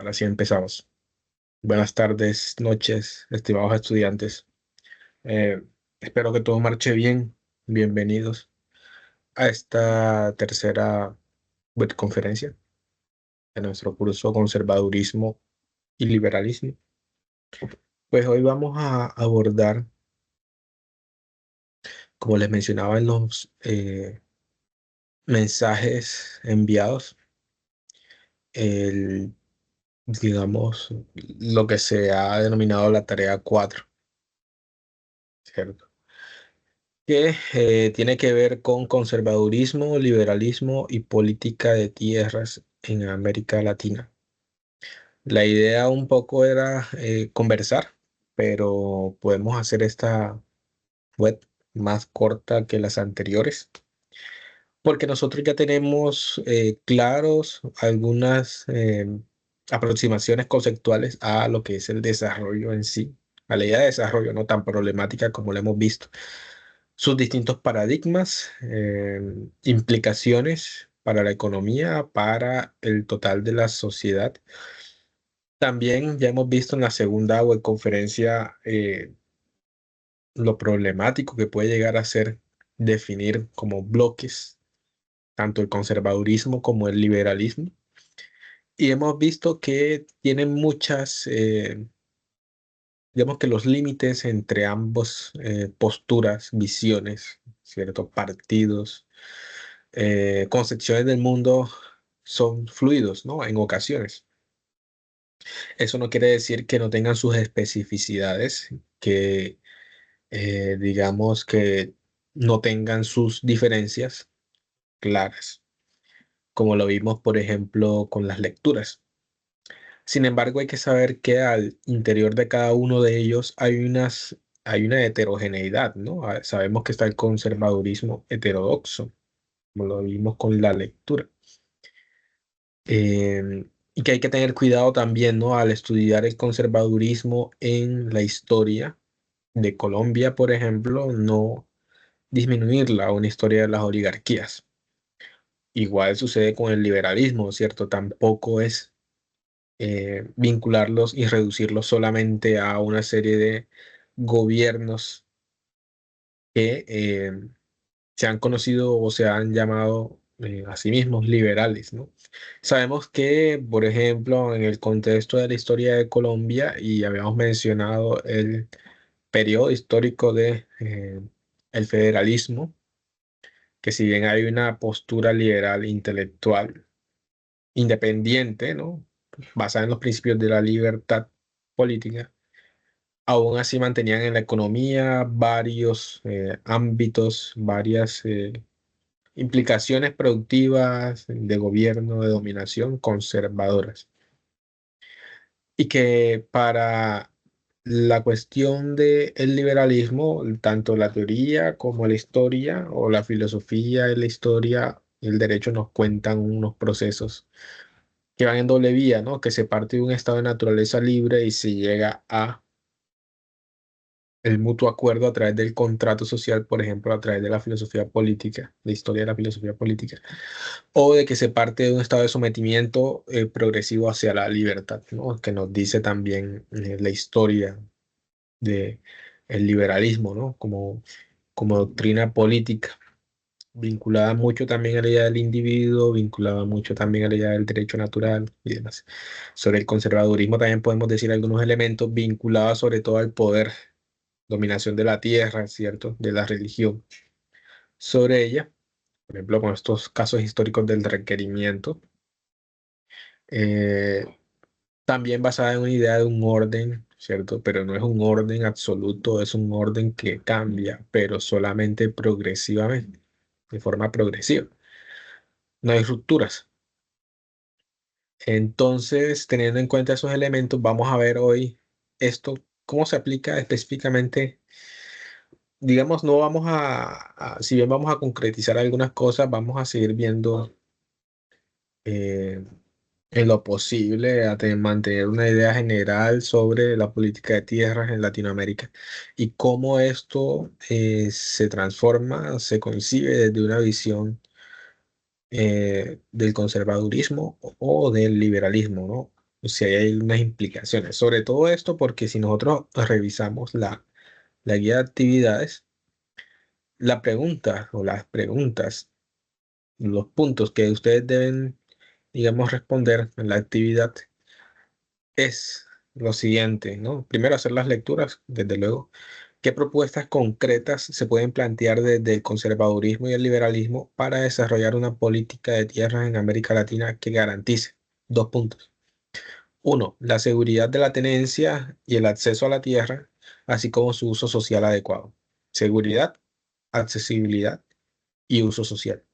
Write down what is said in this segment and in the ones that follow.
Ahora sí empezamos. Buenas tardes, noches, estimados estudiantes. Eh, Espero que todo marche bien. Bienvenidos a esta tercera webconferencia de nuestro curso Conservadurismo y Liberalismo. Pues hoy vamos a abordar, como les mencionaba en los mensajes enviados, el, digamos, lo que se ha denominado la tarea 4, ¿cierto? Que tiene que ver con conservadurismo, liberalismo y política de tierras en América Latina. La idea un poco era conversar, pero podemos hacer esta web más corta que las anteriores, porque nosotros ya tenemos claros algunas aproximaciones conceptuales a lo que es el desarrollo en sí, a la idea de desarrollo no tan problemática como lo hemos visto, sus distintos paradigmas, implicaciones para la economía, para el total de la sociedad. También ya hemos visto en la segunda webconferencia lo problemático que puede llegar a ser definir como bloques tanto el conservadurismo como el liberalismo. Y hemos visto que tienen muchas, digamos que los límites entre ambos posturas, visiones, ¿cierto? Partidos, concepciones del mundo son fluidos, ¿no? En ocasiones. Eso no quiere decir que no tengan sus especificidades, que digamos que no tengan sus diferencias claras, como lo vimos, por ejemplo, con las lecturas. Sin embargo, hay que saber que al interior de cada uno de ellos hay una heterogeneidad, ¿no? Sabemos que está el conservadurismo heterodoxo, como lo vimos con la lectura. Y que hay que tener cuidado también, ¿no? Al estudiar el conservadurismo en la historia de Colombia, por ejemplo, no disminuirla a una historia de las oligarquías. Igual sucede con el liberalismo, ¿cierto? Tampoco es vincularlos y reducirlos solamente a una serie de gobiernos que se han conocido o se han llamado a sí mismos liberales, ¿no? Sabemos que, por ejemplo, en el contexto de la historia de Colombia, y habíamos mencionado el periodo histórico de el federalismo, que si bien hay una postura liberal intelectual independiente, ¿no? Basada en los principios de la libertad política, aún así mantenían en la economía varios ámbitos, varias implicaciones productivas de gobierno, de dominación conservadoras. Y que para la cuestión del liberalismo, tanto la teoría como la historia, o la filosofía y la historia y el derecho nos cuentan unos procesos que van en doble vía, ¿no? Que se parte de un estado de naturaleza libre y se llega a el mutuo acuerdo a través del contrato social, por ejemplo, a través de la filosofía política, la historia de la filosofía política, o de que se parte de un estado de sometimiento progresivo hacia la libertad, ¿no? Que nos dice también la historia de el liberalismo, ¿no? Como doctrina política, vinculada mucho también a la idea del individuo, vinculada mucho también a la idea del derecho natural y demás. Sobre el conservadurismo también podemos decir algunos elementos vinculados sobre todo al poder, dominación de la tierra, ¿cierto? De la religión sobre ella, por ejemplo, con estos casos históricos del requerimiento, eh, también basada en una idea de un orden, ¿cierto? Pero no es un orden absoluto, es un orden que cambia, pero solamente progresivamente, de forma progresiva. No hay rupturas. Entonces, teniendo en cuenta esos elementos, vamos a ver hoy esto, cómo se aplica específicamente. Digamos, no vamos si bien vamos a concretizar algunas cosas, vamos a seguir viendo eh, en lo posible a mantener una idea general sobre la política de tierras en Latinoamérica y cómo esto se transforma, se concibe desde una visión del conservadurismo o del liberalismo, ¿no? o si hay unas implicaciones. Sobre todo esto porque si nosotros revisamos la guía de actividades, la pregunta o las preguntas, los puntos que ustedes deben, digamos, responder en la actividad es lo siguiente, ¿no? Primero hacer las lecturas, desde luego. ¿Qué propuestas concretas se pueden plantear desde el conservadurismo y el liberalismo para desarrollar una política de tierras en América Latina que garantice? Dos puntos. Uno, la seguridad de la tenencia y el acceso a la tierra, así como su uso social adecuado. Seguridad, accesibilidad y uso social.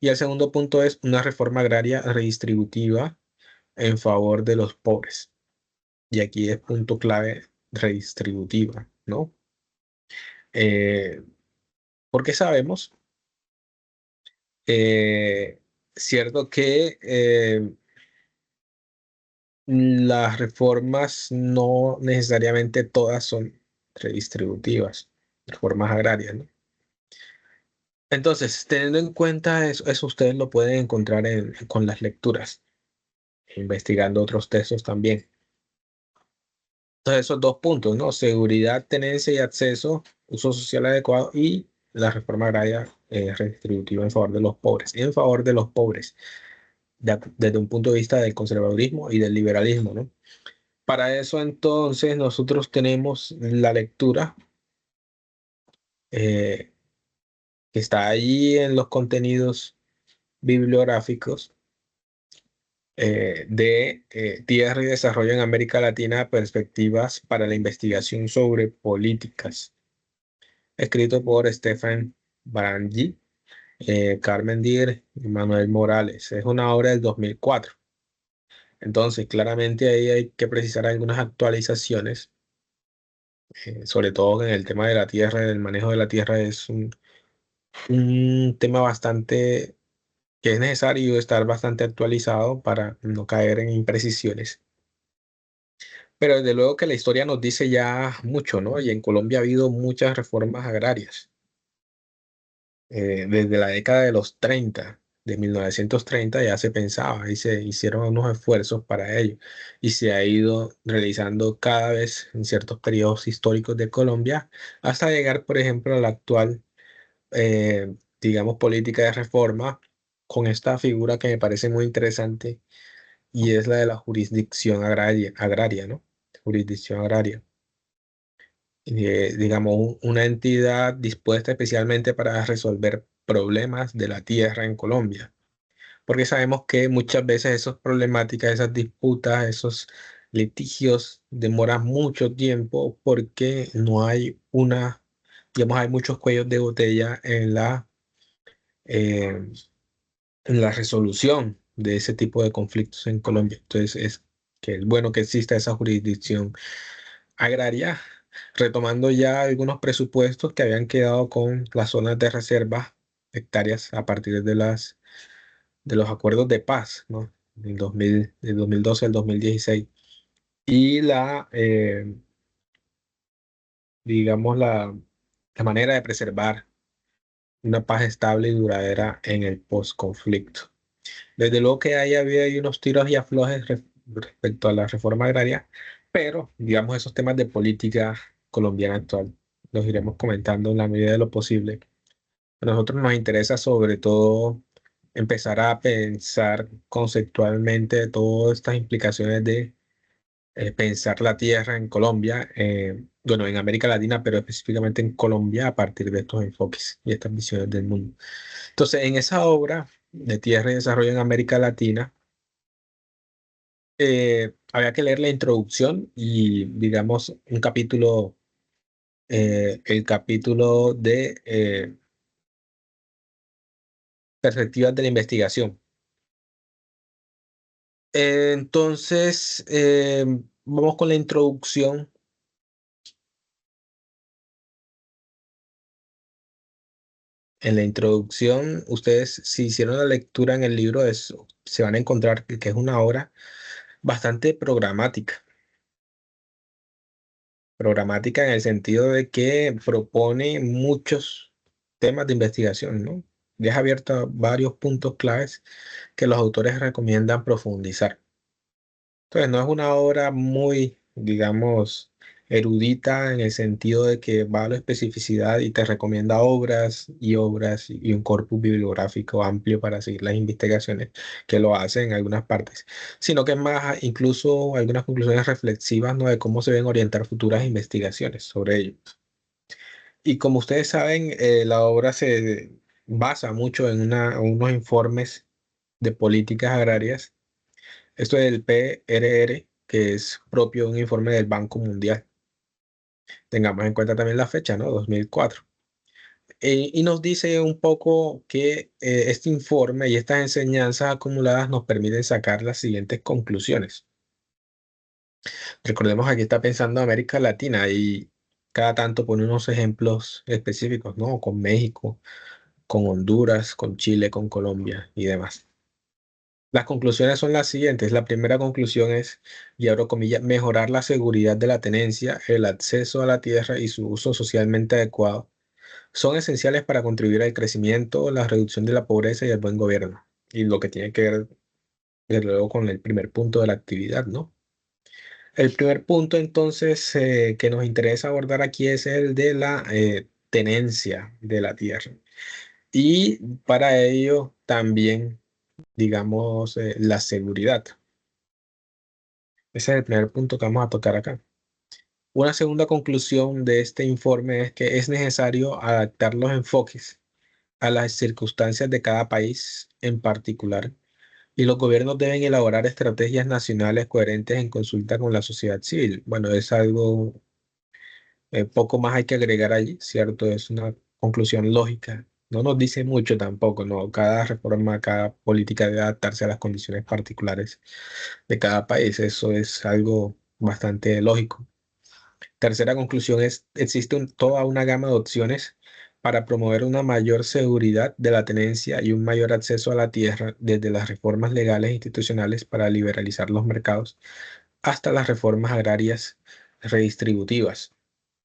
Y el segundo punto es una reforma agraria redistributiva en favor de los pobres. Y aquí es punto clave redistributiva, ¿no? Eh, Porque sabemos, cierto, que las reformas no necesariamente todas son redistributivas, reformas agrarias, ¿no? Entonces, teniendo en cuenta eso ustedes lo pueden encontrar con las lecturas, investigando otros textos también. Entonces, esos dos puntos, ¿no? Seguridad, tenencia y acceso, uso social adecuado y la reforma agraria redistributiva en favor de los pobres, en favor de los pobres, desde un punto de vista del conservadurismo y del liberalismo, ¿no? Para eso, entonces, nosotros tenemos la lectura eh, que está ahí en los contenidos bibliográficos de Tierra y Desarrollo en América Latina, Perspectivas para la Investigación sobre Políticas, escrito por Stefan Barangi, Carmen Dier y Manuel Morales. Es una obra del 2004. Entonces, claramente ahí hay que precisar algunas actualizaciones, sobre todo en el tema de la tierra, el manejo de la tierra es un tema bastante que es necesario estar bastante actualizado para no caer en imprecisiones. Pero desde luego que la historia nos dice ya mucho, ¿no? Y en Colombia ha habido muchas reformas agrarias. Desde la década de los 30, de 1930 ya se pensaba y se hicieron unos esfuerzos para ello. Y se ha ido realizando cada vez en ciertos periodos históricos de Colombia hasta llegar, por ejemplo, a la actual, digamos, política de reforma con esta figura que me parece muy interesante y es la de la jurisdicción agraria, ¿no? Jurisdicción agraria. Digamos, una entidad dispuesta especialmente para resolver problemas de la tierra en Colombia. Porque sabemos que muchas veces esas problemáticas, esas disputas, esos litigios demoran mucho tiempo porque no hay digamos, hay muchos cuellos de botella eh, en la resolución de ese tipo de conflictos en Colombia. Entonces es bueno que exista esa jurisdicción agraria, retomando ya algunos presupuestos que habían quedado con las zonas de reserva hectáreas a partir de los acuerdos de paz, ¿no? Del 2012 al 2016. Y digamos, la manera de preservar una paz estable y duradera en el postconflicto. Desde luego que ahí había ahí unos tiros y aflojes respecto a la reforma agraria, pero digamos esos temas de política colombiana actual los iremos comentando en la medida de lo posible. A nosotros nos interesa sobre todo empezar a pensar conceptualmente todas estas implicaciones de pensar la tierra en Colombia, bueno, en América Latina, pero específicamente en Colombia a partir de estos enfoques y estas visiones del mundo. Entonces, en esa obra de Tierra y Desarrollo en América Latina, había que leer la introducción y, digamos, un capítulo, el capítulo de perspectivas de la investigación. Entonces, vamos con la introducción. En la introducción, ustedes, si hicieron la lectura en el libro, se van a encontrar que es una obra bastante programática. Programática en el sentido de que propone muchos temas de investigación, ¿no? Deja abiertos varios puntos claves que los autores recomiendan profundizar. Entonces, no es una obra muy, digamos, erudita en el sentido de que va a la especificidad y te recomienda obras y un corpus bibliográfico amplio para seguir las investigaciones que lo hacen en algunas partes, sino que es más, incluso algunas conclusiones reflexivas, ¿no? De cómo se deben orientar futuras investigaciones sobre ello. Y como ustedes saben, la obra se basa mucho en unos informes de políticas agrarias. Esto es el PRR, que es propio de un informe del Banco Mundial. Tengamos en cuenta también la fecha, ¿no? 2004. Y nos dice un poco que este informe y estas enseñanzas acumuladas nos permiten sacar las siguientes conclusiones. Recordemos que aquí está pensando América Latina y cada tanto pone unos ejemplos específicos, ¿no? Con México, con Honduras, con Chile, con Colombia y demás. Las conclusiones son las siguientes. La primera conclusión es, y abro comillas, mejorar la seguridad de la tenencia, el acceso a la tierra y su uso socialmente adecuado son esenciales para contribuir al crecimiento, la reducción de la pobreza y el buen gobierno. Y lo que tiene que ver, desde luego, con el primer punto de la actividad, ¿no? El primer punto, entonces, que nos interesa abordar aquí es el de la tenencia de la tierra. Y para ello también, digamos, la seguridad. Ese es el primer punto que vamos a tocar acá. Una segunda conclusión de este informe es que es necesario adaptar los enfoques a las circunstancias de cada país en particular y los gobiernos deben elaborar estrategias nacionales coherentes en consulta con la sociedad civil. Bueno, es algo, poco más hay que agregar allí, ¿cierto? Es una conclusión lógica. No nos dice mucho tampoco, ¿no? Cada reforma, cada política debe adaptarse a las condiciones particulares de cada país. Eso es algo bastante lógico. Tercera conclusión es, existe toda una gama de opciones para promover una mayor seguridad de la tenencia y un mayor acceso a la tierra, desde las reformas legales e institucionales para liberalizar los mercados hasta las reformas agrarias redistributivas.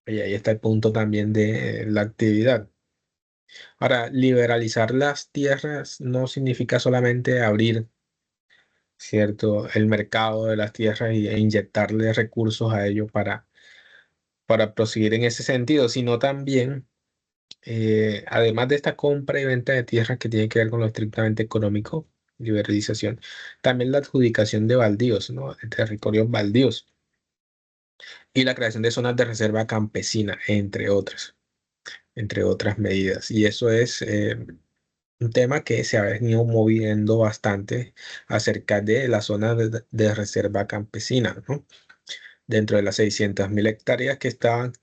Y ahí está el punto también de la actividad. Ahora, liberalizar las tierras no significa solamente abrir, ¿cierto?, el mercado de las tierras e inyectarle recursos a ello para proseguir en ese sentido, sino también, además de esta compra y venta de tierras que tiene que ver con lo estrictamente económico, liberalización, también la adjudicación de baldíos, ¿no? De territorios baldíos y la creación de zonas de reserva campesina, entre otras medidas. Y eso es un tema que se ha venido moviendo bastante acerca de las zonas de reserva campesina, ¿no? Dentro de las 600.000 hectáreas que estaban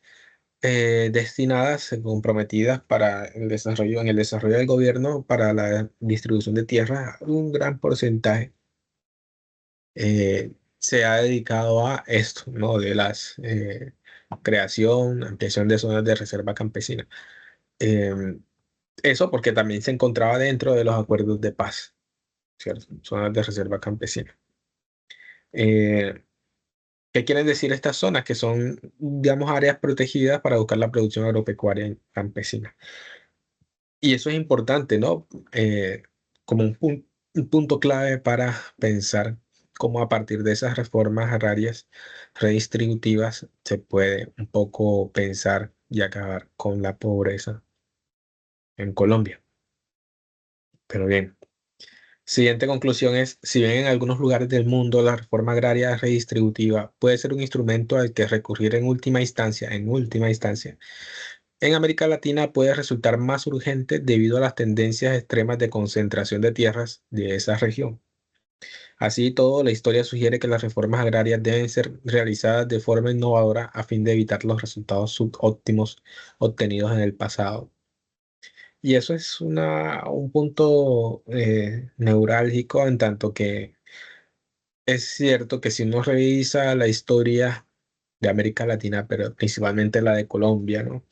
destinadas, comprometidas para el desarrollo, en el desarrollo del gobierno para la distribución de tierras, un gran porcentaje se ha dedicado a esto, ¿no? De las creación, ampliación de zonas de reserva campesina. Em, Eso porque también se encontraba dentro de los acuerdos de paz, ¿cierto? Zonas de reserva campesina. Eh, ¿Qué quieren decir estas zonas? Que son, digamos, áreas protegidas para buscar la producción agropecuaria campesina. Y eso es importante, ¿no? Como un punto clave para pensar cómo a partir de esas reformas agrarias redistributivas se puede un poco pensar y acabar con la pobreza en Colombia. Pero bien, siguiente conclusión es, si bien en algunos lugares del mundo la reforma agraria redistributiva puede ser un instrumento al que recurrir en última instancia, en América Latina puede resultar más urgente debido a las tendencias extremas de concentración de tierras de esa región. Así y todo, la historia sugiere que las reformas agrarias deben ser realizadas de forma innovadora a fin de evitar los resultados subóptimos obtenidos en el pasado. Y eso es un punto neurálgico en tanto que es cierto que si uno revisa la historia de América Latina, pero principalmente la de Colombia, ¿no?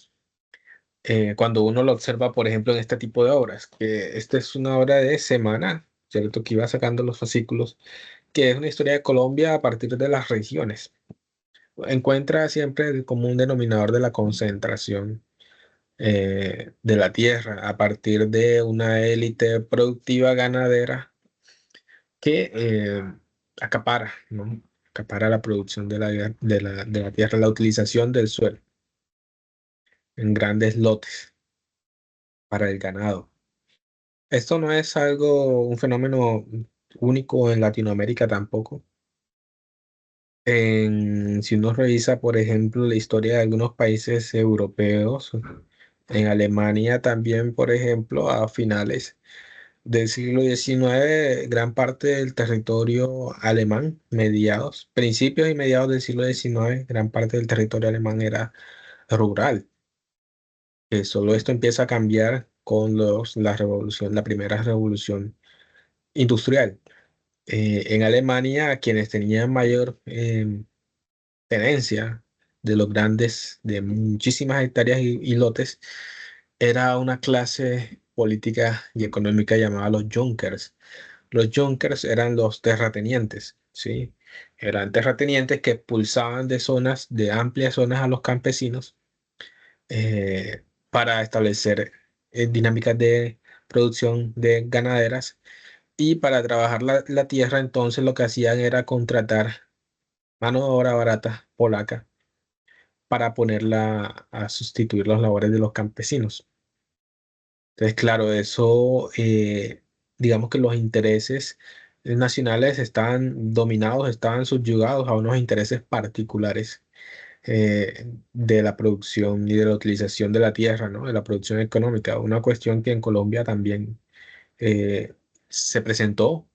Cuando uno lo observa, por ejemplo, en este tipo de obras, que esta es una obra de semana, ¿cierto? Que iba sacando los fascículos, que es una historia de Colombia a partir de las regiones. Encuentra siempre el común denominador de la concentración de la tierra a partir de una élite productiva ganadera que acapara, ¿no? acapara la producción de la tierra, la utilización del suelo en grandes lotes para el ganado. Esto no es un fenómeno único en Latinoamérica tampoco. Si uno revisa, por ejemplo, la historia de algunos países europeos, en Alemania también, por ejemplo, a finales del siglo XIX, gran parte del territorio alemán, principios y mediados del siglo XIX, gran parte del territorio alemán era rural. Solo esto empieza a cambiar con la primera revolución industrial. En Alemania, quienes tenían mayor tenencia de muchísimas hectáreas y lotes, era una clase política y económica llamada los Junkers. Los Junkers eran los terratenientes, ¿sí? Eran terratenientes que expulsaban de amplias zonas a los campesinos para establecer dinámicas de producción de ganaderas, y para trabajar la tierra entonces lo que hacían era contratar mano de obra barata polaca para ponerla a sustituir las labores de los campesinos. Entonces, claro, eso, digamos que los intereses nacionales estaban dominados, estaban subyugados a unos intereses particulares de la producción y de la utilización de la tierra, ¿no? De la producción económica. Una cuestión que en Colombia también eh, se presentó,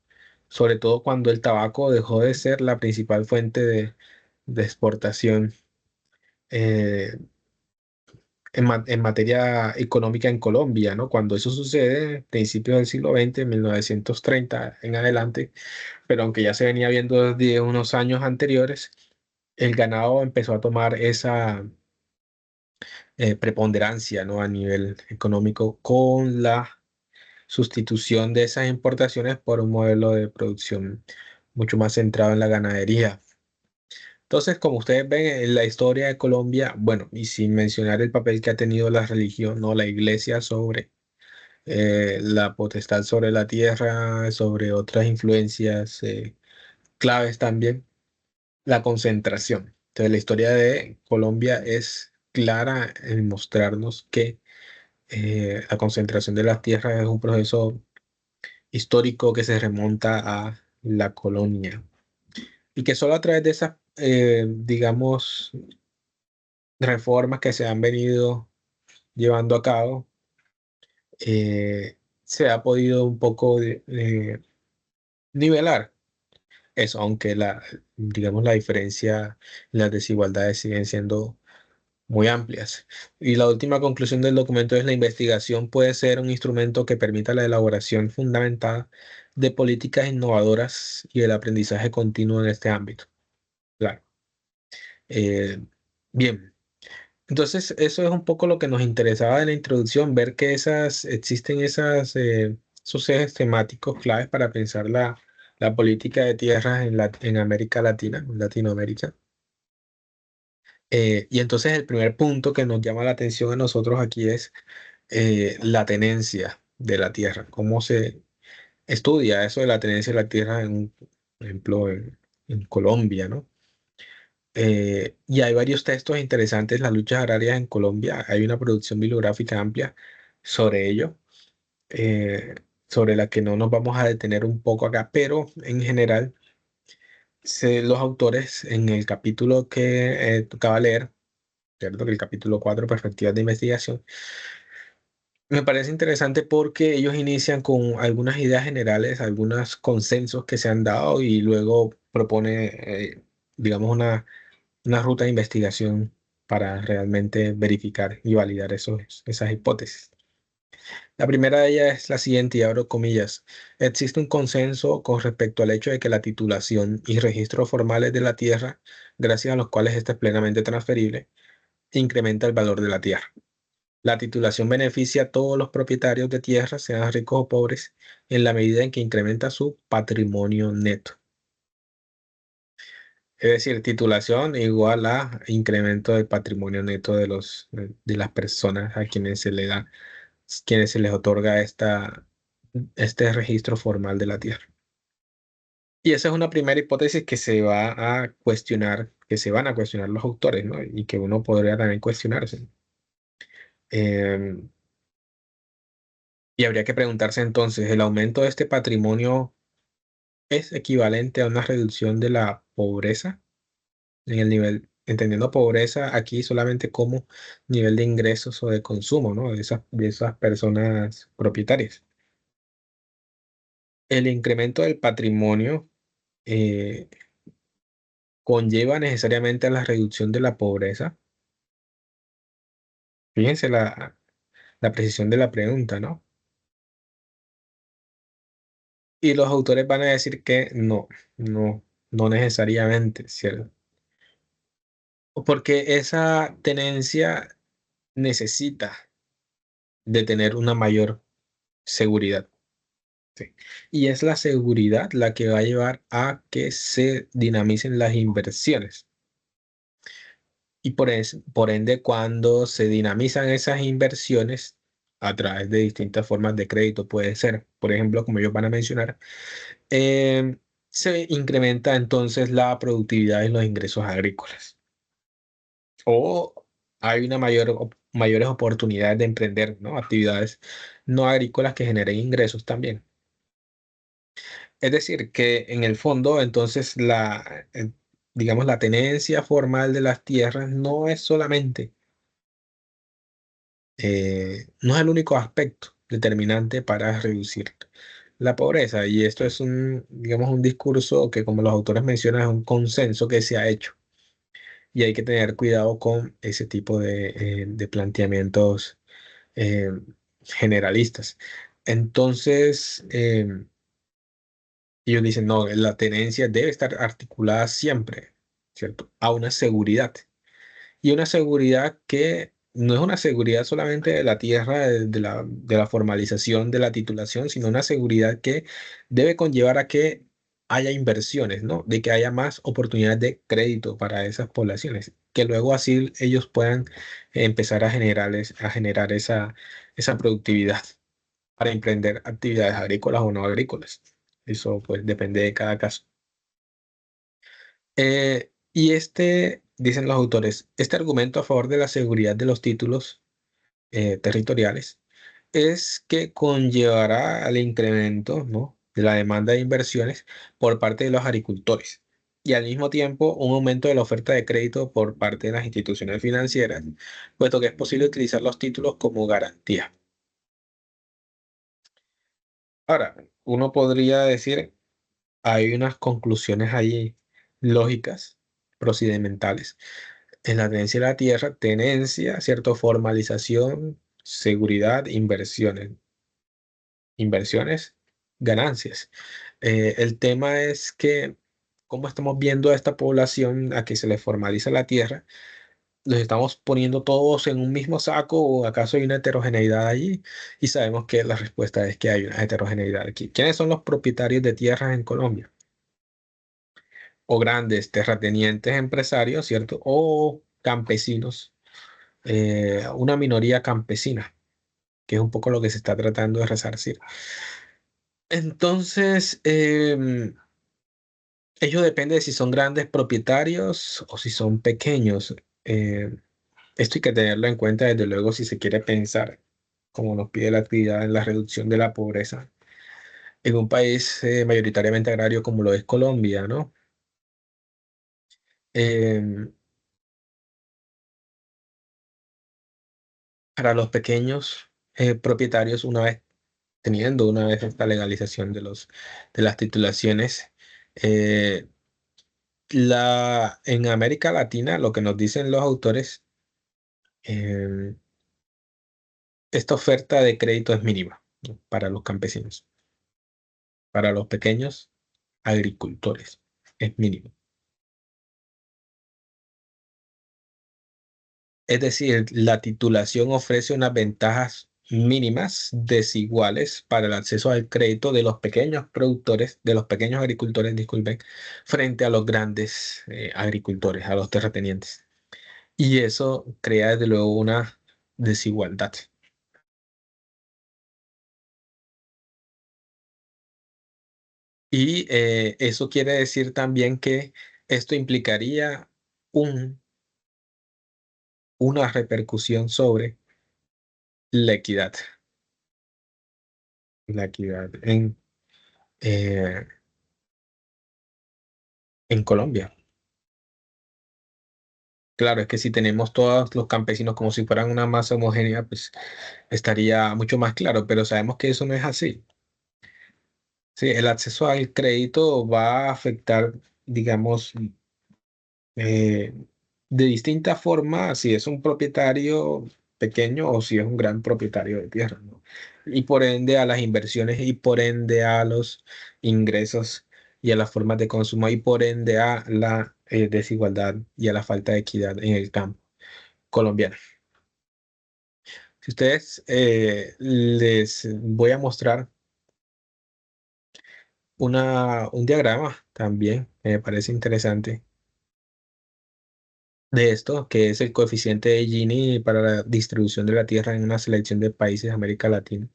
sobre todo cuando el tabaco dejó de ser la principal fuente de exportación eh, en materia económica en Colombia, ¿no? Cuando eso sucede, principios del siglo XX, 1930 en adelante, pero aunque ya se venía viendo desde unos años anteriores, el ganado empezó a tomar esa preponderancia, ¿no? A nivel económico, con la sustitución de esas importaciones por un modelo de producción mucho más centrado en la ganadería. Entonces, como ustedes ven en la historia de Colombia, bueno, y sin mencionar el papel que ha tenido la religión, ¿no? La iglesia sobre la potestad sobre la tierra, sobre otras influencias claves también, la concentración. Entonces, la historia de Colombia es clara en mostrarnos que la concentración de las tierras es un proceso histórico que se remonta a la colonia y que solo a través de esas, digamos, reformas que se han venido llevando a cabo, se ha podido un poco nivelar eso, aunque digamos, la diferencia, las desigualdades siguen siendo muy amplias. Y la última conclusión del documento es: la investigación puede ser un instrumento que permita la elaboración fundamentada de políticas innovadoras y el aprendizaje continuo en este ámbito. Claro. Eh, Bien. Entonces, eso es un poco lo que nos interesaba de la introducción, ver que existen esos ejes temáticos claves para pensar la política de tierras en América Latina, en Latinoamérica. Y entonces el primer punto que nos llama la atención a nosotros aquí es la tenencia de la tierra. ¿Cómo se estudia eso de la tenencia de la tierra por ejemplo, en Colombia, ¿no? Y hay varios textos interesantes, las luchas agrarias en Colombia. Hay una producción bibliográfica amplia sobre ello, eh, sobre la que no nos vamos a detener un poco acá, pero en general, los autores en el capítulo que tocaba leer, ¿cierto? Que el capítulo 4, Perspectivas de Investigación, me parece interesante porque ellos inician con algunas ideas generales, algunos consensos que se han dado y luego propone, digamos, una ruta de investigación para realmente verificar y validar esas hipótesis. La primera de ellas es la siguiente, y abro comillas: existe un consenso con respecto al hecho de que la titulación y registros formales de la tierra, gracias a los cuales ésta es plenamente transferible, incrementa el valor de la tierra. La titulación beneficia a todos los propietarios de tierra, sean ricos o pobres, en la medida en que incrementa su patrimonio neto. Es decir, titulación igual a incremento del patrimonio neto de las personas a quienes se les otorga este registro formal de la tierra. Y esa es una primera hipótesis que se va a cuestionar, que se van a cuestionar los autores, ¿no? Y que uno podría también cuestionarse. Eh, y habría que preguntarse entonces, ¿el aumento de este patrimonio es equivalente a una reducción de la pobreza en el nivel, entendiendo pobreza aquí solamente como nivel de ingresos o de consumo, ¿no? De esas personas propietarias? El incremento del patrimonio eh, conlleva necesariamente a la reducción de la pobreza. Fíjense la precisión de la pregunta, ¿no? Y los autores van a decir que no, no, no necesariamente, ¿cierto? Porque esa tenencia necesita de tener una mayor seguridad. ¿Sí? Y es la seguridad la que va a llevar a que se dinamicen las inversiones. Y por ende, cuando se dinamizan esas inversiones a través de distintas formas de crédito, puede ser, por ejemplo, como ellos van a mencionar, eh, se incrementa entonces la productividad en los ingresos agrícolas. O hay una mayores oportunidades de emprender, ¿no? Actividades no agrícolas que generen ingresos también. Es decir, que en el fondo, entonces, digamos, la tenencia formal de las tierras no es solamente, no es el único aspecto determinante para reducir la pobreza. Y esto es digamos, un discurso que, como los autores mencionan, es un consenso que se ha hecho. Y hay que tener cuidado con ese tipo de planteamientos eh, generalistas. Entonces, ellos dicen, no, la tenencia debe estar articulada siempre, ¿cierto? A una seguridad. Y una seguridad que no es una seguridad solamente de la tierra, de la formalización de la titulación, sino una seguridad que debe conllevar a que haya inversiones, ¿no? De que haya más oportunidades de crédito para esas poblaciones, que luego así ellos puedan empezar a generar esa productividad para emprender actividades agrícolas o no agrícolas. Eso pues depende de cada caso. Y dicen los autores, este argumento a favor de la seguridad de los títulos territoriales es que conllevará al incremento, ¿no? De la demanda de inversiones por parte de los agricultores y al mismo tiempo un aumento de la oferta de crédito por parte de las instituciones financieras, puesto que es posible utilizar los títulos como garantía. Ahora, uno podría decir, hay unas conclusiones ahí lógicas, procedimentales. En la tenencia de la tierra, tenencia, ¿cierto? Formalización, seguridad, inversiones. Inversiones, ganancias. El tema es que, como estamos viendo a esta población a que se le formaliza la tierra, los estamos poniendo todos en un mismo saco o acaso hay una heterogeneidad allí, y sabemos que la respuesta es que hay una heterogeneidad aquí. ¿Quiénes son los propietarios de tierras en Colombia? O grandes terratenientes empresarios, ¿cierto? O campesinos, una minoría campesina, que es un poco lo que se está tratando de resarcir. Entonces, ello depende de si son grandes propietarios o si son pequeños. Eh, Esto hay que tenerlo en cuenta, desde luego, si se quiere pensar, como nos pide la actividad, en la reducción de la pobreza en un país mayoritariamente agrario como lo es Colombia, ¿no? Em, para los pequeños propietarios, teniendo una vez esta legalización de las titulaciones, eh, en América Latina, lo que nos dicen los autores, em, esta oferta de crédito es mínima, ¿no? Para los campesinos, para los pequeños agricultores es mínimo. Es decir, la titulación ofrece unas ventajas mínimas desiguales para el acceso al crédito de los pequeños productores, de los pequeños agricultores, disculpen, frente a los grandes agricultores, a los terratenientes. Y eso crea desde luego una desigualdad. Y eso quiere decir también que esto implicaría un, una repercusión sobre la equidad, la equidad eh, en Colombia. Claro, es que si tenemos todos los campesinos como si fueran una masa homogénea, pues estaría mucho más claro, pero sabemos que eso no es así. Sí, el acceso al crédito va a afectar, digamos, eh, de distinta forma si es un propietario pequeño o si es un gran propietario de tierra, ¿no? Y por ende a las inversiones y por ende a los ingresos y a las formas de consumo y por ende a la desigualdad y a la falta de equidad en el campo colombiano. Si ustedes les voy a mostrar un diagrama también, que me parece interesante de esto, que es el coeficiente de Gini para la distribución de la Tierra en una selección de países de América Latina.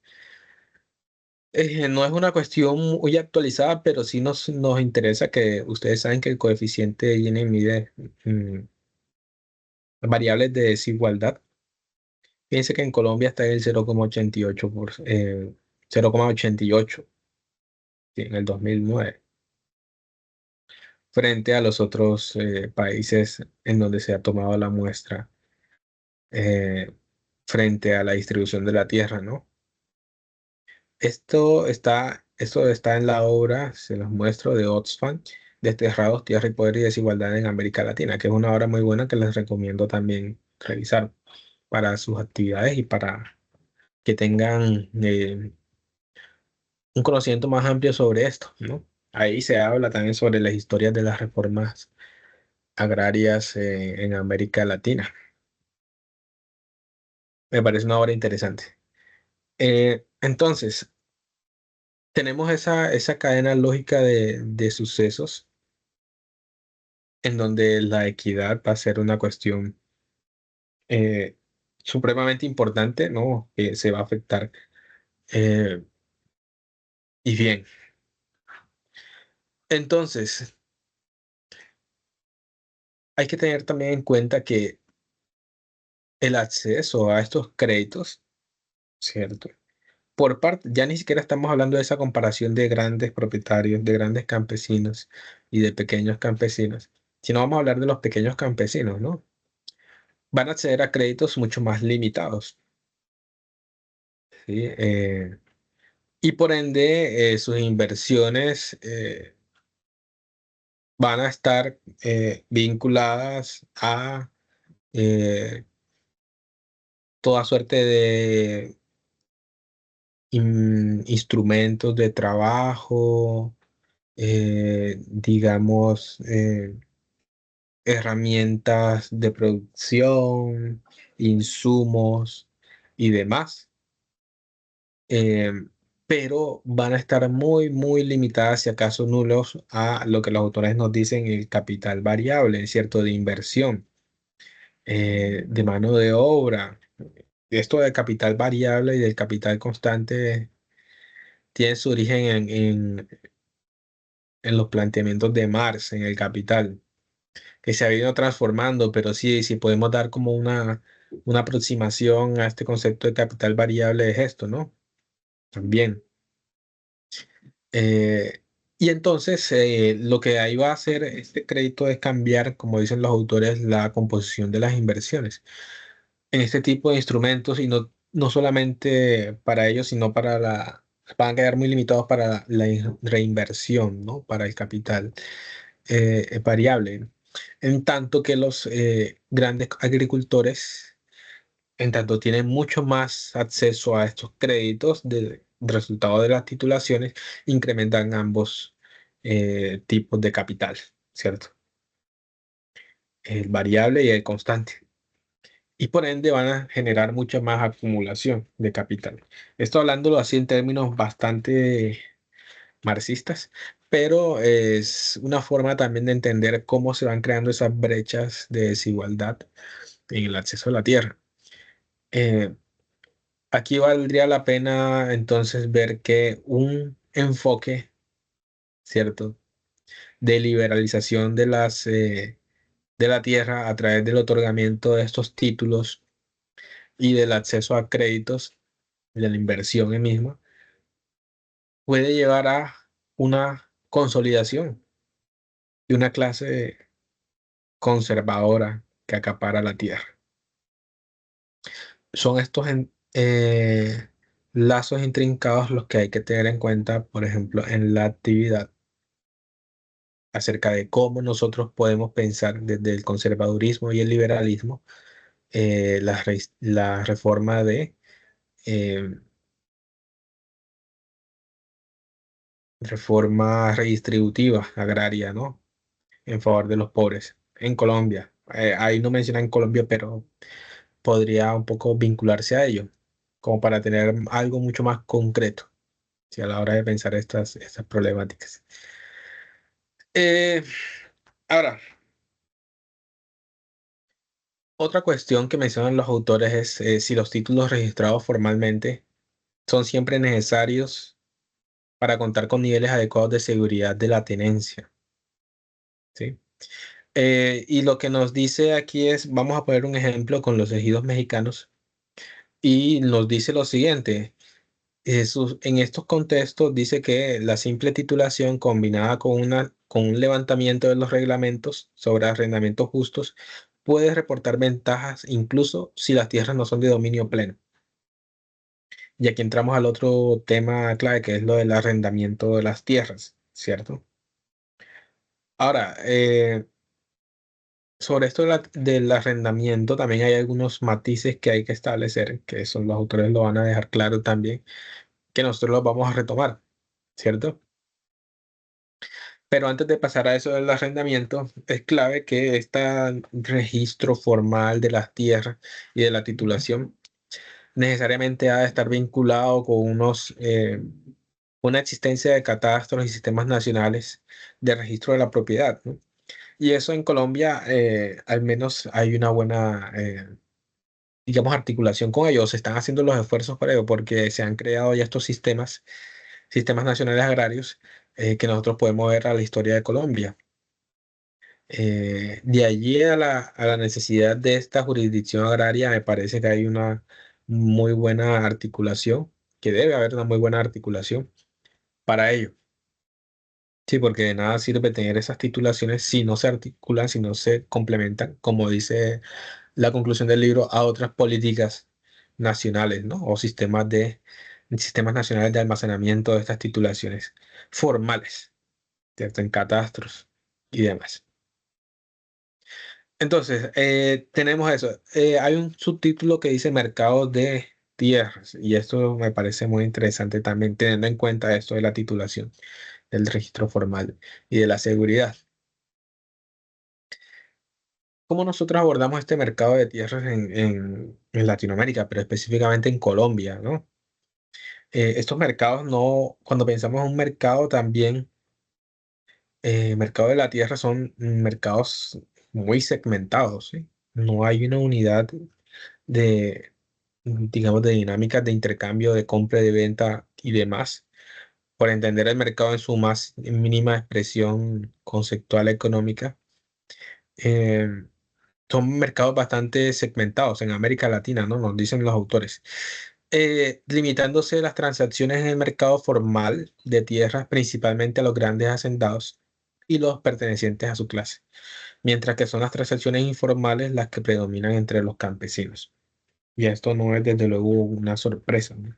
No es una cuestión muy actualizada, pero sí nos interesa que ustedes saben que el coeficiente de Gini mide variables de desigualdad. Fíjense que en Colombia está en el 0,88 0,88 sí, en el 2009 frente a los otros países en donde se ha tomado la muestra eh, frente a la distribución de la Tierra, ¿no? Esto está en la obra, se los muestro, de Oxfam, Desterrados, Tierra y Poder y Desigualdad en América Latina, que es una obra muy buena que les recomiendo también revisar para sus actividades y para que tengan un conocimiento más amplio sobre esto, ¿no? Ahí se habla también sobre las historias de las reformas agrarias en América Latina. Me parece una obra interesante. Entonces, tenemos esa cadena lógica de sucesos en donde la equidad va a ser una cuestión eh, supremamente importante, ¿no? Que se va a afectar. Eh, y bien, entonces hay que tener también en cuenta que el acceso a estos créditos, ¿cierto? Por parte, ya ni siquiera estamos hablando de esa comparación de grandes propietarios, de grandes campesinos y de pequeños campesinos, sino vamos a hablar de los pequeños campesinos, ¿no? Van a acceder a créditos mucho más limitados, ¿sí? Y por ende, sus inversiones van a estar vinculadas a eh, toda suerte de instrumentos de trabajo, digamos, herramientas de producción, insumos y demás. eh, pero van a estar muy, muy limitadas, si acaso nulos, a lo que los autores nos dicen el capital variable, ¿cierto? De inversión, de mano de obra. Esto del capital variable y del capital constante tiene su origen en los planteamientos de Marx, en el capital, que se ha ido transformando, pero sí, sí podemos dar como una aproximación a este concepto de capital variable es esto, ¿no? También. Eh, y entonces lo que ahí va a hacer este crédito es cambiar, como dicen los autores, la composición de las inversiones en este tipo de instrumentos y no solamente para ellos, sino para van a quedar muy limitados para la reinversión, ¿no? Para el capital variable. En tanto que los grandes agricultores en tanto tienen mucho más acceso a estos créditos de resultado de las titulaciones, incrementan ambos tipos de capital, ¿cierto? El variable y el constante. Y por ende van a generar mucha más acumulación de capital. Esto hablándolo así en términos bastante marxistas, pero es una forma también de entender cómo se van creando esas brechas de desigualdad en el acceso a la tierra. Eh, Aquí valdría la pena entonces ver que un enfoque ¿cierto? De liberalización de la tierra a través del otorgamiento de estos títulos y del acceso a créditos, de la inversión en misma, puede llevar a una consolidación de una clase conservadora que acapara la tierra. Son estos lazos intrincados los que hay que tener en cuenta, por ejemplo, en la actividad acerca de cómo nosotros podemos pensar desde el conservadurismo y el liberalismo la reforma de eh, reforma redistributiva agraria, ¿no? En favor de los pobres en Colombia. Ahí no mencionan Colombia, pero podría un poco vincularse a ello, como para tener algo mucho más concreto, ¿sí? A la hora de pensar estas problemáticas. Eh, ahora, otra cuestión que mencionan los autores es si los títulos registrados formalmente son siempre necesarios para contar con niveles adecuados de seguridad de la tenencia, ¿sí? Y lo que nos dice aquí es, vamos a poner un ejemplo con los ejidos mexicanos, y nos dice lo siguiente. En estos contextos dice que la simple titulación combinada con un levantamiento de los reglamentos sobre arrendamientos justos puede reportar ventajas incluso si las tierras no son de dominio pleno. Y aquí entramos al otro tema clave, que es lo del arrendamiento de las tierras, ¿cierto? Ahora, sobre esto del arrendamiento también hay algunos matices que hay que establecer, que son los autores lo van a dejar claro también, que nosotros los vamos a retomar, ¿cierto? Pero antes de pasar a eso del arrendamiento, es clave que este registro formal de las tierras y de la titulación necesariamente ha de estar vinculado con una existencia de catastros y sistemas nacionales de registro de la propiedad, ¿no? Y eso en Colombia, al menos hay una buena, digamos, articulación con ellos. Se están haciendo los esfuerzos para ello porque se han creado ya estos sistemas nacionales agrarios que nosotros podemos ver a la historia de Colombia. De allí a la necesidad de esta jurisdicción agraria, me parece que hay una muy buena articulación, que debe haber una muy buena articulación para ello. Sí, porque de nada sirve tener esas titulaciones si no se articulan, si no se complementan, como dice la conclusión del libro, a otras políticas nacionales, ¿no? O sistemas nacionales de almacenamiento de estas titulaciones formales, ¿cierto? En catastros y demás. Entonces, tenemos eso. Hay un subtítulo que dice mercado de tierras y esto me parece muy interesante también, teniendo en cuenta esto de la titulación, del registro formal y de la seguridad. ¿Cómo nosotros abordamos este mercado de tierras en Latinoamérica, pero específicamente en Colombia, ¿no? Estos mercados no, cuando pensamos en un mercado también, mercado de la tierra son mercados muy segmentados, ¿sí? No hay una unidad de, digamos, de dinámicas de intercambio, de compra, de venta y demás, por entender el mercado en su más mínima expresión conceptual económica. Eh, Son mercados bastante segmentados en América Latina, ¿no? Nos dicen los autores. Limitándose las transacciones en el mercado formal de tierras principalmente a los grandes hacendados y los pertenecientes a su clase, mientras que son las transacciones informales las que predominan entre los campesinos. Y esto no es desde luego una sorpresa, ¿no?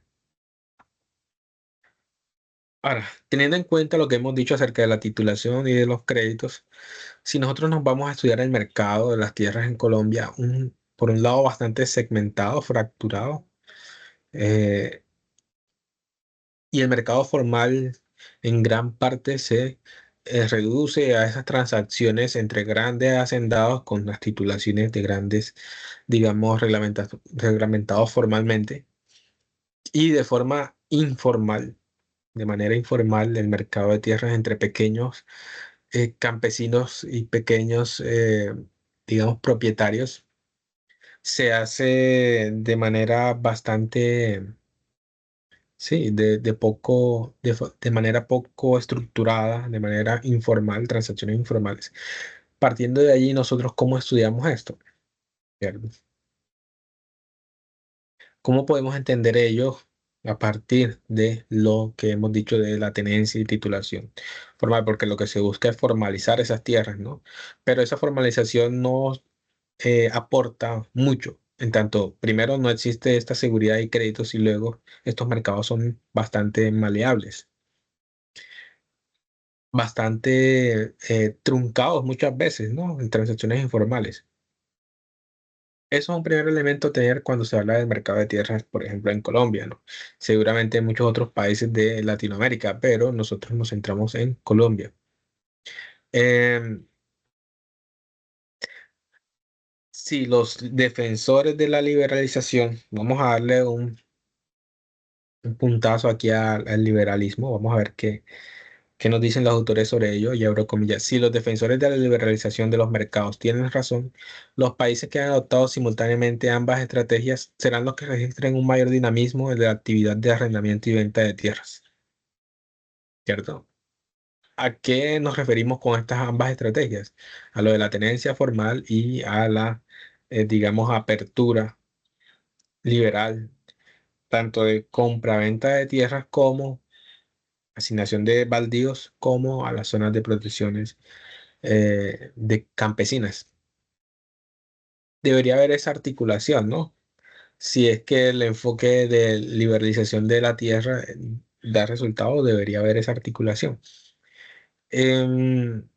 Ahora, teniendo en cuenta lo que hemos dicho acerca de la titulación y de los créditos, si nosotros nos vamos a estudiar el mercado de las tierras en Colombia, por un lado bastante segmentado, fracturado, eh, y el mercado formal en gran parte se reduce a esas transacciones entre grandes hacendados con las titulaciones de grandes, digamos, reglamentados formalmente y de forma informal, de manera informal, el mercado de tierras entre pequeños campesinos y pequeños, digamos, propietarios se hace de manera bastante sí, de manera poco estructurada, de manera informal, transacciones informales. Partiendo de allí, nosotros, ¿cómo estudiamos esto? ¿Cierto? ¿Cómo podemos entender ello a partir de lo que hemos dicho de la tenencia y titulación formal? Porque lo que se busca es formalizar esas tierras, ¿no? Pero esa formalización no aporta mucho. En tanto, primero, no existe esta seguridad y créditos y luego estos mercados son bastante maleables, bastante truncados muchas veces, ¿no? En transacciones informales. Eso es un primer elemento a tener cuando se habla del mercado de tierras, por ejemplo, en Colombia, ¿no? Seguramente en muchos otros países de Latinoamérica, pero nosotros nos centramos en Colombia. Em, si los defensores de la liberalización, vamos a darle un puntazo aquí al liberalismo, vamos a ver qué nos dicen los autores sobre ello, y abro comillas, si los defensores de la liberalización de los mercados tienen razón, los países que han adoptado simultáneamente ambas estrategias serán los que registren un mayor dinamismo en la actividad de arrendamiento y venta de tierras, ¿cierto? ¿A qué nos referimos con estas ambas estrategias? A lo de la tenencia formal y a la, digamos, apertura liberal, tanto de compra-venta de tierras como asignación de baldíos, como a las zonas de protecciones de campesinas. Debería haber esa articulación, ¿no? Si es que el enfoque de liberalización de la tierra da resultado, debería haber esa articulación. Em,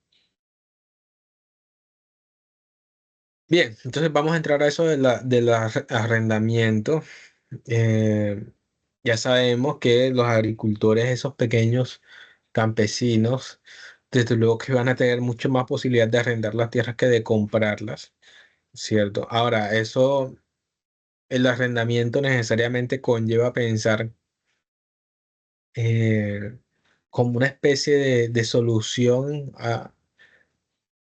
bien, entonces vamos a entrar a eso arrendamiento. Eh, ya sabemos que los agricultores, esos pequeños campesinos, desde luego que van a tener mucho más posibilidad de arrendar las tierras que de comprarlas, ¿cierto? Ahora, eso, el arrendamiento necesariamente conlleva pensar eh, como una especie de solución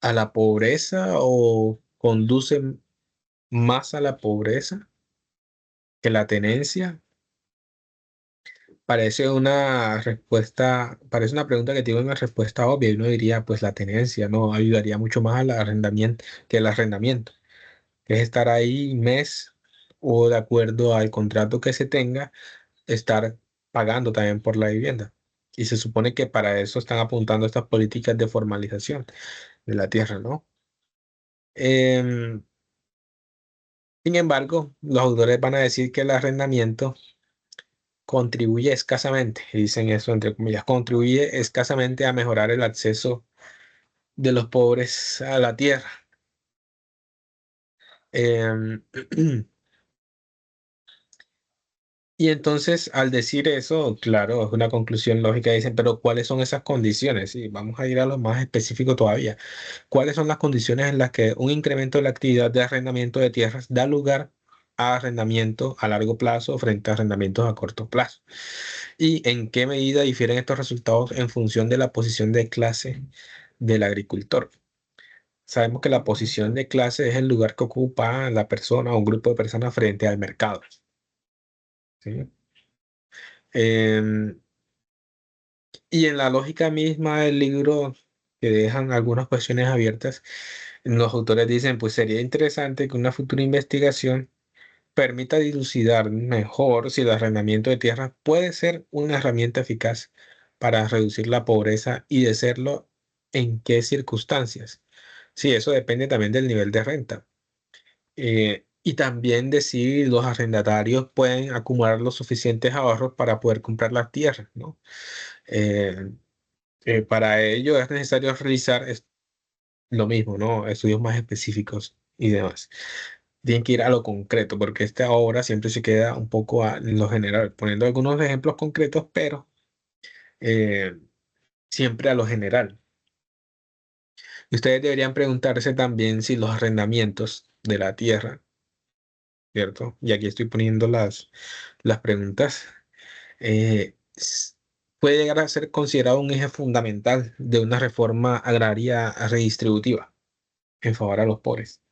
a la pobreza, o conduce más a la pobreza que la tenencia. Parece una pregunta que tiene una respuesta obvia y uno diría, pues la tenencia no ayudaría mucho más al arrendamiento que el arrendamiento, que es estar ahí mes o de acuerdo al contrato que se tenga, estar pagando también por la vivienda. Y se supone que para eso están apuntando estas políticas de formalización de la tierra, ¿no? Em, Sin embargo, los autores van a decir que el arrendamiento contribuye escasamente, y dicen eso entre comillas, contribuye escasamente a mejorar el acceso de los pobres a la tierra. Em, y entonces, al decir eso, claro, es una conclusión lógica, dicen, pero ¿cuáles son esas condiciones? Sí, vamos a ir a lo más específico todavía. ¿Cuáles son las condiciones en las que un incremento de la actividad de arrendamiento de tierras da lugar a arrendamiento a largo plazo frente a arrendamientos a corto plazo? ¿Y en qué medida difieren estos resultados en función de la posición de clase del agricultor? Sabemos que la posición de clase es el lugar que ocupa la persona o un grupo de personas frente al mercado, ¿sí? Em, y en la lógica misma del libro, que dejan algunas cuestiones abiertas, los autores dicen, pues sería interesante que una futura investigación permita dilucidar mejor si el arrendamiento de tierras puede ser una herramienta eficaz para reducir la pobreza, y de serlo, en qué circunstancias. Sí, eso depende también del nivel de renta. Y también de si los arrendatarios pueden acumular los suficientes ahorros para poder comprar las tierras, ¿no? Eh, para ello es necesario realizar lo mismo, ¿no? Estudios más específicos y demás. Tienen que ir a lo concreto, porque esta obra siempre se queda un poco en lo general, poniendo algunos ejemplos concretos, pero eh, siempre a lo general. Y ustedes deberían preguntarse también si los arrendamientos de la tierra, ¿cierto? Y aquí estoy poniendo las preguntas. S- puede llegar a ser considerado un eje fundamental de una reforma agraria redistributiva en favor a los pobres.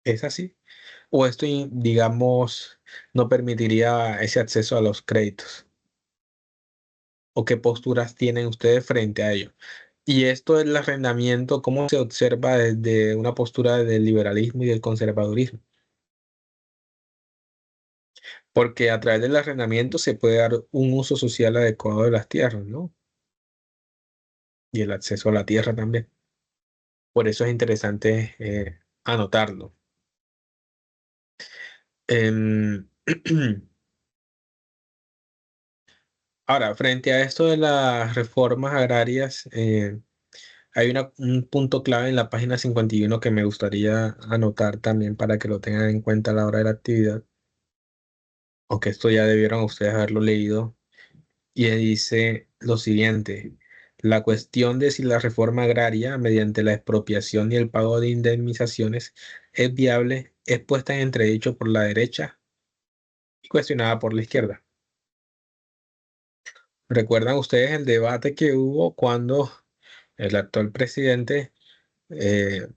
¿Es así? ¿O esto, digamos, no permitiría ese acceso a los créditos? ¿O qué posturas tienen ustedes frente a ello? Y esto del arrendamiento, ¿cómo se observa desde una postura del liberalismo y del conservadurismo? Porque a través del arrendamiento se puede dar un uso social adecuado de las tierras, ¿no? Y el acceso a la tierra también. Por eso es interesante anotarlo. Em, Ahora, frente a esto de las reformas agrarias, hay un punto clave en la página 51 que me gustaría anotar también para que lo tengan en cuenta a la hora de la actividad, aunque esto ya debieron ustedes haberlo leído, y dice lo siguiente: la cuestión de si la reforma agraria, mediante la expropiación y el pago de indemnizaciones, es viable, es puesta en entredicho por la derecha y cuestionada por la izquierda. ¿Recuerdan ustedes el debate que hubo cuando el actual presidente eh,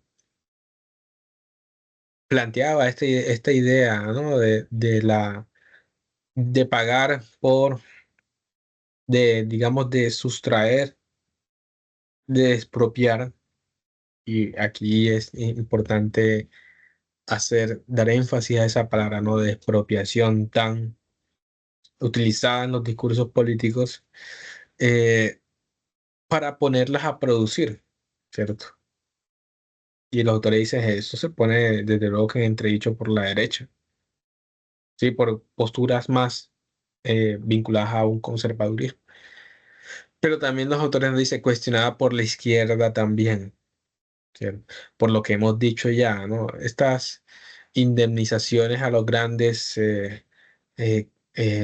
planteaba esta idea, ¿no? De pagar digamos, de sustraer, de expropiar? Y aquí es importante dar énfasis a esa palabra, ¿no? De expropiación tan utilizada en los discursos políticos, eh, para ponerlas a producir, ¿cierto? Y los autores dicen, eso se pone desde luego que en entredicho por la derecha, ¿sí? Por posturas más vinculadas a un conservadurismo. Pero también los autores nos dicen cuestionada por la izquierda también, ¿cierto? Por lo que hemos dicho ya, ¿no? Estas indemnizaciones a los grandes,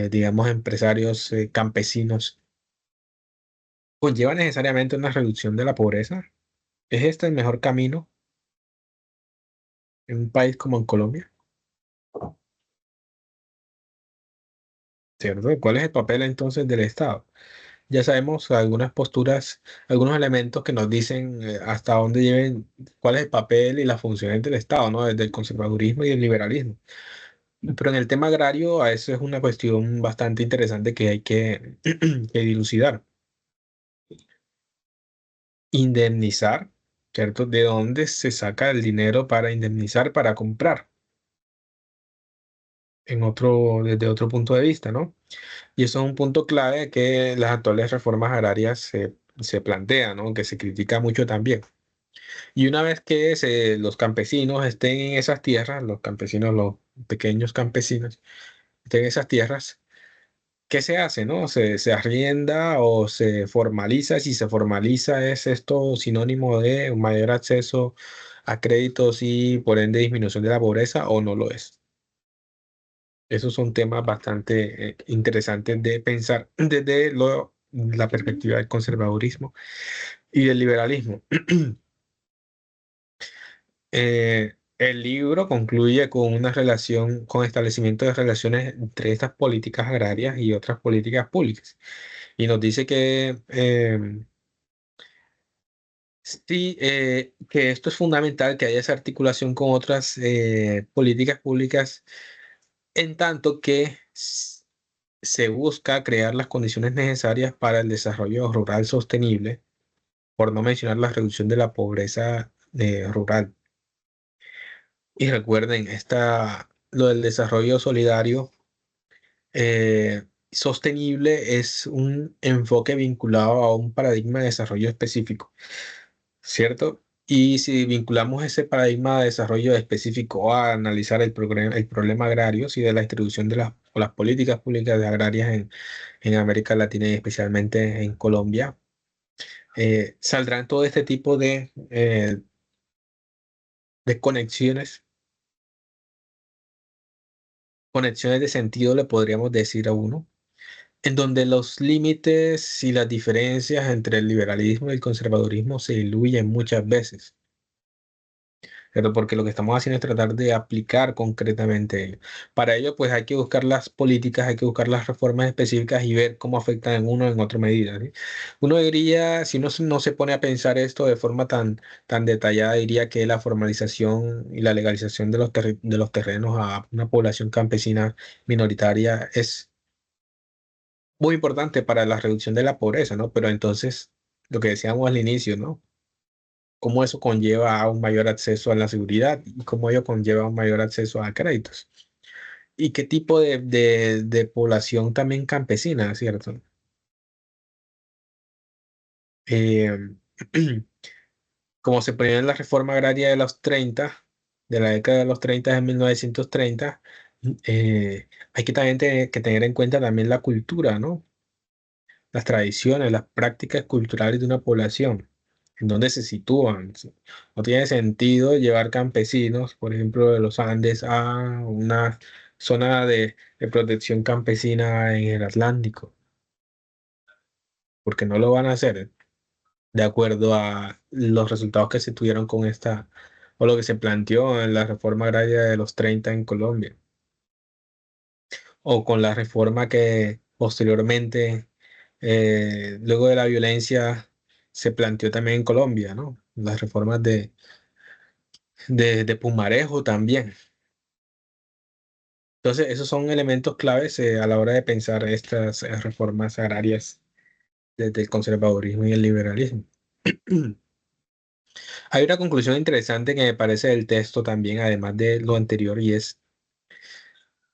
digamos, empresarios campesinos, ¿conlleva necesariamente una reducción de la pobreza? ¿Es este el mejor camino en un país como en Colombia? ¿Cierto? ¿Cuál es el papel entonces del Estado? Ya sabemos algunas posturas, algunos elementos que nos dicen hasta dónde lleven, cuál es el papel y las funciones del Estado, ¿no? Desde el conservadurismo y el liberalismo. Pero en el tema agrario, a eso es una cuestión bastante interesante que hay que dilucidar. Indemnizar, ¿cierto? ¿De dónde se saca el dinero para indemnizar, para comprar? Desde otro punto de vista, ¿no? Y eso es un punto clave que las actuales reformas agrarias se plantean, ¿no? Que se critica mucho también. Y una vez que los campesinos estén en esas tierras, los campesinos, los pequeños campesinos, estén en esas tierras, ¿qué se hace, no? ¿Se arrienda o se formaliza? Si se formaliza, ¿es esto sinónimo de un mayor acceso a créditos y por ende disminución de la pobreza o no lo es? Esos son temas bastante interesantes de pensar desde la perspectiva del conservadurismo y del liberalismo. El libro concluye con una relación, con establecimiento de relaciones entre estas políticas agrarias y otras políticas públicas. Y nos dice que sí, que esto es fundamental, que haya esa articulación con otras políticas públicas, en tanto que se busca crear las condiciones necesarias para el desarrollo rural sostenible, por no mencionar la reducción de la pobreza rural. Y recuerden, lo del desarrollo solidario sostenible es un enfoque vinculado a un paradigma de desarrollo específico, ¿cierto? Y si vinculamos ese paradigma de desarrollo específico a analizar el problema agrario y de la distribución de o las políticas públicas de agrarias en América Latina y especialmente en Colombia, saldrán todo este tipo de conexiones de sentido, le podríamos decir a uno, en donde los límites y las diferencias entre el liberalismo y el conservadurismo se diluyen muchas veces. pero porque lo que estamos haciendo es tratar de aplicar concretamente ello. Para ello, pues hay que buscar las políticas, hay que buscar las reformas específicas y ver cómo afectan en uno o en otra medida, ¿sí? Uno diría, si uno no se pone a pensar esto de forma tan detallada, diría que la formalización y la legalización de de los terrenos a una población campesina minoritaria es muy importante para la reducción de la pobreza, ¿no? Pero entonces, lo que decíamos al inicio, ¿no? Cómo eso conlleva a un mayor acceso a la seguridad y cómo ello conlleva a un mayor acceso a créditos. Y qué tipo de población también campesina, ¿cierto? Eh, como se ponía en la reforma agraria de los 30, de la década de los 30 de 1930, hay que también que tener en cuenta también la cultura, ¿no? Las tradiciones, las prácticas culturales de una población, en dónde se sitúan. ¿Sí? No tiene sentido llevar campesinos, por ejemplo, de los Andes a una zona de protección campesina en el Atlántico, porque no lo van a hacer de acuerdo a los resultados que se tuvieron con esta, o lo que se planteó en la reforma agraria de los 30 en Colombia, o con la reforma que posteriormente, luego de la violencia, se planteó también en Colombia, ¿no? Las reformas de Pumarejo también. Entonces, esos son elementos claves a la hora de pensar estas reformas agrarias desde el conservadurismo y el liberalismo. Hay una conclusión interesante que me parece del texto también, además de lo anterior, y es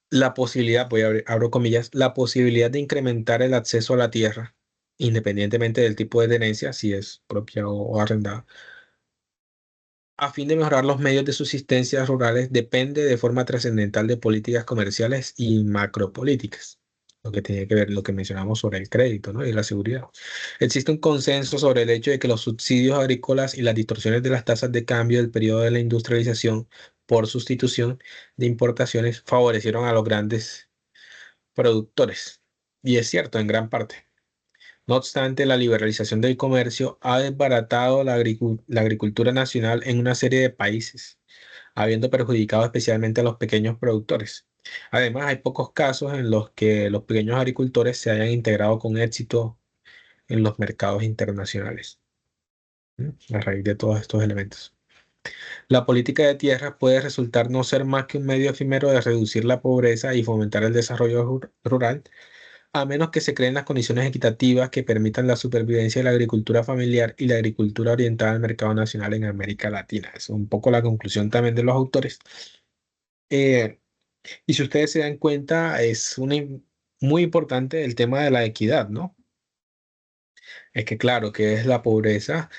la posibilidad, abro comillas, la posibilidad de incrementar el acceso a la tierra, independientemente del tipo de tenencia, si es propia o arrendada, a fin de mejorar los medios de subsistencia rurales, depende de forma trascendental de políticas comerciales y macropolíticas. Lo que tiene que ver, lo que mencionamos sobre el crédito, ¿no? Y la seguridad. Existe un consenso sobre el hecho de que los subsidios agrícolas y las distorsiones de las tasas de cambio del periodo de la industrialización por sustitución de importaciones favorecieron a los grandes productores. Y es cierto, en gran parte. No obstante, la liberalización del comercio ha desbaratado la agricultura nacional en una serie de países, habiendo perjudicado especialmente a los pequeños productores. Además, hay pocos casos en los que los pequeños agricultores se hayan integrado con éxito en los mercados internacionales, ¿m? A raíz de todos estos elementos. La política de tierras puede resultar no ser más que un medio efímero de reducir la pobreza y fomentar el desarrollo rural, a menos que se creen las condiciones equitativas que permitan la supervivencia de la agricultura familiar y la agricultura orientada al mercado nacional en América Latina. Es un poco la conclusión también de los autores. Eh, y si ustedes se dan cuenta, es muy importante el tema de la equidad, ¿no? Es que claro, que es la pobreza,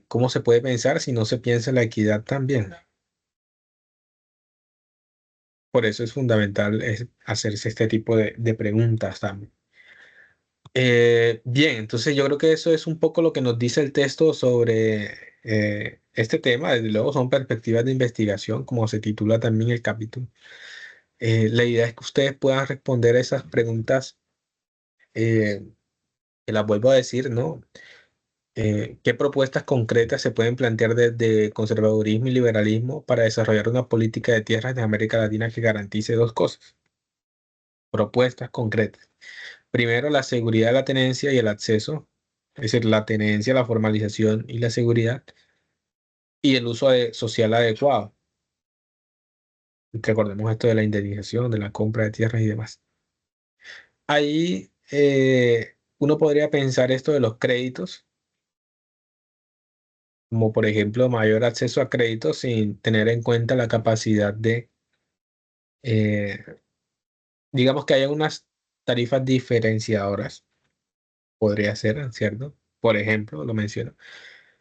¿cómo se puede pensar si no se piensa en la equidad también? Por eso es fundamental hacerse este tipo de preguntas también. Bien, entonces yo creo que eso es un poco lo que nos dice el texto sobre este tema. Desde luego son perspectivas de investigación, como se titula también el capítulo. La idea es que ustedes puedan responder a esas preguntas, eh, que las vuelvo a decir, ¿no? ¿Qué propuestas concretas se pueden plantear desde conservadurismo y liberalismo para desarrollar una política de tierras de América Latina que garantice dos cosas? Propuestas concretas. Primero, la seguridad de la tenencia y el acceso, es decir, la tenencia, la formalización y la seguridad, y el uso social adecuado. Recordemos esto de la indemnización, de la compra de tierras y demás. Ahí uno podría pensar esto de los créditos, como por ejemplo mayor acceso a créditos sin tener en cuenta la capacidad eh, digamos que haya unas tarifas diferenciadoras, podría ser, ¿cierto? Por ejemplo, lo menciono.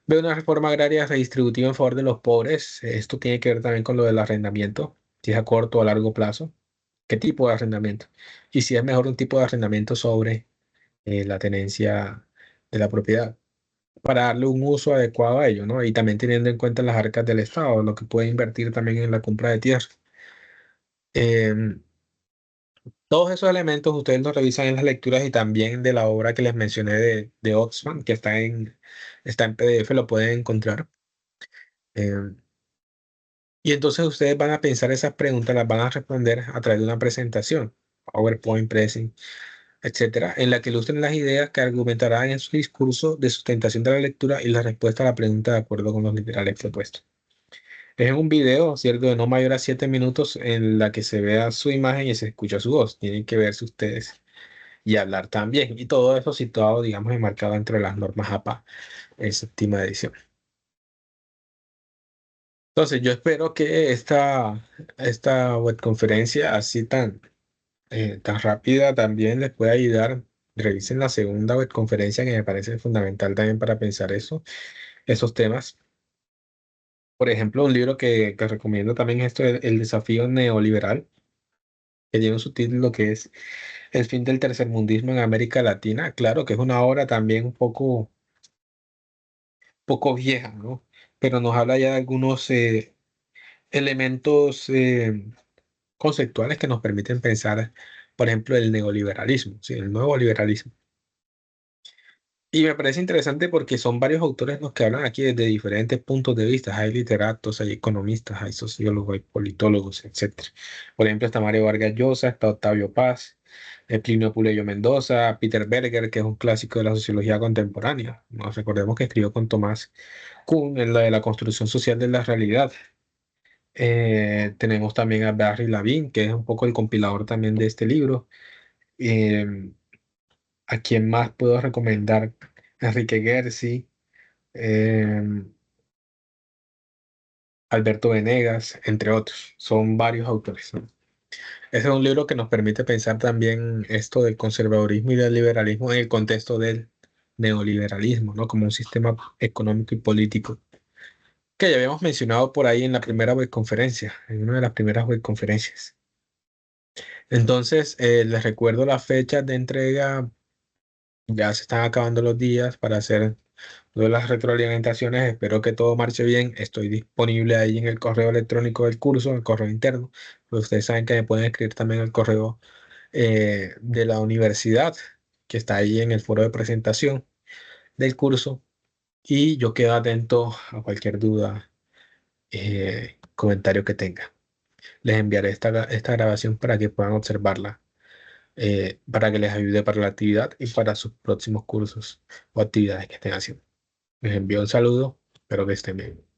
Veo una reforma agraria redistributiva en favor de los pobres. Esto tiene que ver también con lo del arrendamiento, si es a corto o a largo plazo. ¿Qué tipo de arrendamiento? Y si es mejor un tipo de arrendamiento sobre la tenencia de la propiedad, para darle un uso adecuado a ello, ¿no? Y también teniendo en cuenta las arcas del Estado, lo que puede invertir también en la compra de tierra. Em, Todos esos elementos ustedes los revisan en las lecturas y también de la obra que les mencioné de Oxfam, que está en PDF, lo pueden encontrar. Em, Y entonces ustedes van a pensar esas preguntas, las van a responder a través de una presentación, PowerPoint, Pressing, etcétera, en la que ilustren las ideas que argumentarán en su discurso de sustentación de la lectura y la respuesta a la pregunta de acuerdo con los literales propuestos. Es un video, ¿cierto?, de no mayor a 7 minutos en la que se vea su imagen y se escucha su voz. Tienen que verse ustedes y hablar también. Y todo eso situado, digamos, enmarcado entre las normas APA en séptima edición. Entonces, yo espero que esta webconferencia así tan rápida también les pueda ayudar. Revisen la segunda webconferencia que me parece fundamental también para pensar esos temas. Por ejemplo, un libro que recomiendo también es esto, El desafío neoliberal, que tiene un subtítulo que es El fin del tercermundismo en América Latina. Claro que es una obra también un poco vieja, ¿no? Pero nos habla ya de algunos elementos conceptuales que nos permiten pensar, por ejemplo, el neoliberalismo, ¿sí? El nuevo liberalismo. Y me parece interesante porque son varios autores los que hablan aquí desde diferentes puntos de vista. Hay literatos, hay economistas, hay sociólogos, hay politólogos, etcétera. Por ejemplo, está Mario Vargas Llosa, está Octavio Paz, Plinio Puleyo Mendoza, Peter Berger, que es un clásico de la sociología contemporánea. Nos recordemos que escribió con Tomás Kuhn en la de la construcción social de la realidad. Tenemos también a Barry Lavín, que es un poco el compilador también de este libro. Eh, ¿A quién más puedo recomendar? Enrique Gersi, eh, Alberto Venegas, entre otros. Son varios autores, ¿no? Ese es un libro que nos permite pensar también esto del conservadurismo y del liberalismo en el contexto del neoliberalismo, ¿no? Como un sistema económico y político que ya habíamos mencionado por ahí en la primera webconferencia, en una de las primeras webconferencias. Entonces, les recuerdo las fechas de entrega. Ya se están acabando los días para hacer todas las retroalimentaciones. Espero que todo marche bien. Estoy disponible ahí en el correo electrónico del curso, en el correo interno. Pues ustedes saben que me pueden escribir también el correo de la universidad, que está ahí en el foro de presentación del curso. Y yo quedo atento a cualquier duda, comentario que tenga. Les enviaré esta grabación para que puedan observarla, para que les ayude para la actividad y para sus próximos cursos o actividades que estén haciendo. Les envío un saludo, espero que estén bien.